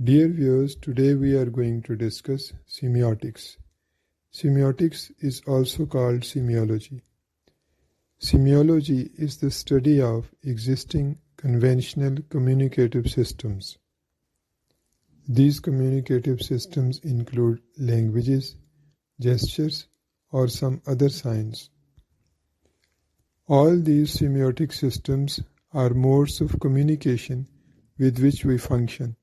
Dear viewers, today we are going to discuss semiotics. Semiotics is also called semiology. Semiology is the study of existing conventional communicative systems. These communicative systems include languages, gestures, or some other signs. All these semiotic systems are modes of communication with which we function.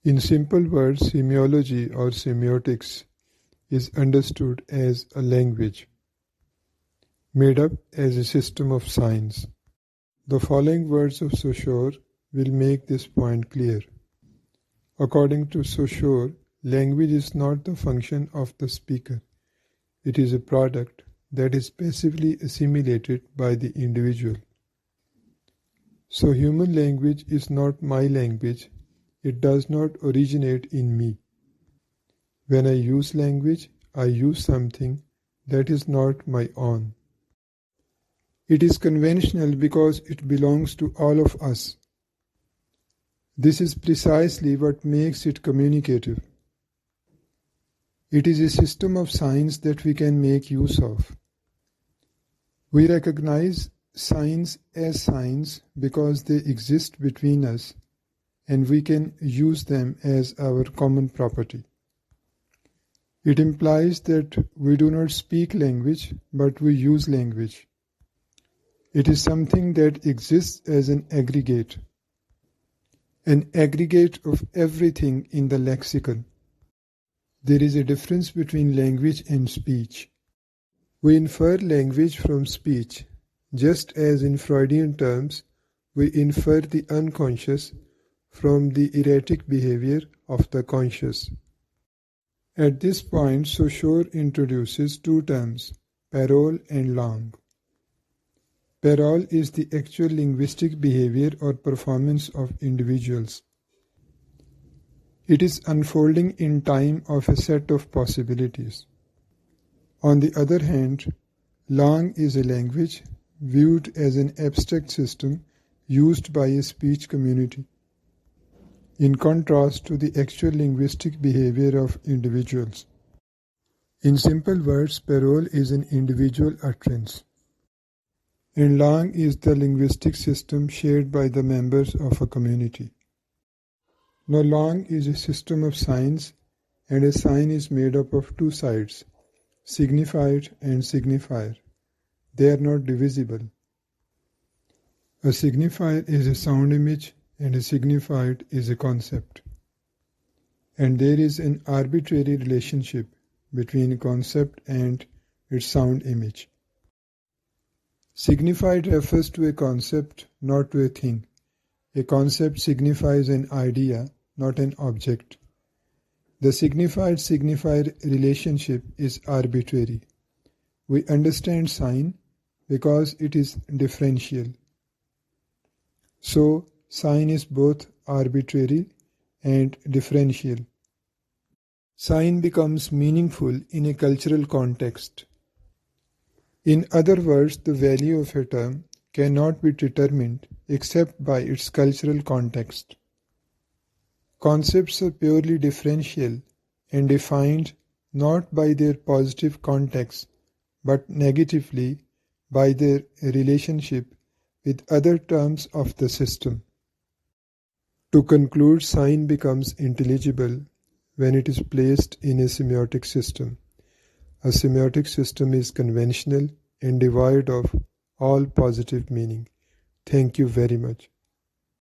In simple words, semiology or semiotics is understood as a language made up as a system of signs. The following words of Saussure will make this point clear. According to Saussure, language is not the function of the speaker. It is a product that is passively assimilated by the individual. So human language is not my language. It does not originate in me. When I use language, I use something that is not my own. It is conventional because it belongs to all of us. This is precisely what makes it communicative. It is a system of signs that we can make use of. We recognize signs as signs because they exist between us, and we can use them as our common property. It implies that we do not speak language, but we use language. It is something that exists as an aggregate of everything in the lexicon. There is a difference between language and speech. We infer language from speech, just as in Freudian terms, we infer the unconscious from the erratic behavior of the conscious. At this point, Saussure introduces two terms, parole and langue. Parole is the actual linguistic behavior or performance of individuals. It is unfolding in time of a set of possibilities. On the other hand, langue is a language viewed as an abstract system used by a speech community, in contrast to the actual linguistic behavior of individuals. In simple words, parole is an individual utterance, and langue is the linguistic system shared by the members of a community. Now, langue is a system of signs, and a sign is made up of two sides, signified and signifier. They are not divisible. A signifier is a sound image, and a signified is a concept. And there is an arbitrary relationship between a concept and its sound image. Signified refers to a concept, not to a thing. A concept signifies an idea, not an object. The signified-signifier relationship is arbitrary. We understand sign because it is differential. So, sign is both arbitrary and differential. Sign becomes meaningful in a cultural context. In other words, the value of a term cannot be determined except by its cultural context. Concepts are purely differential and defined not by their positive context, but negatively by their relationship with other terms of the system. To conclude, sign becomes intelligible when it is placed in a semiotic system. A semiotic system is conventional and devoid of all positive meaning. Thank you very much.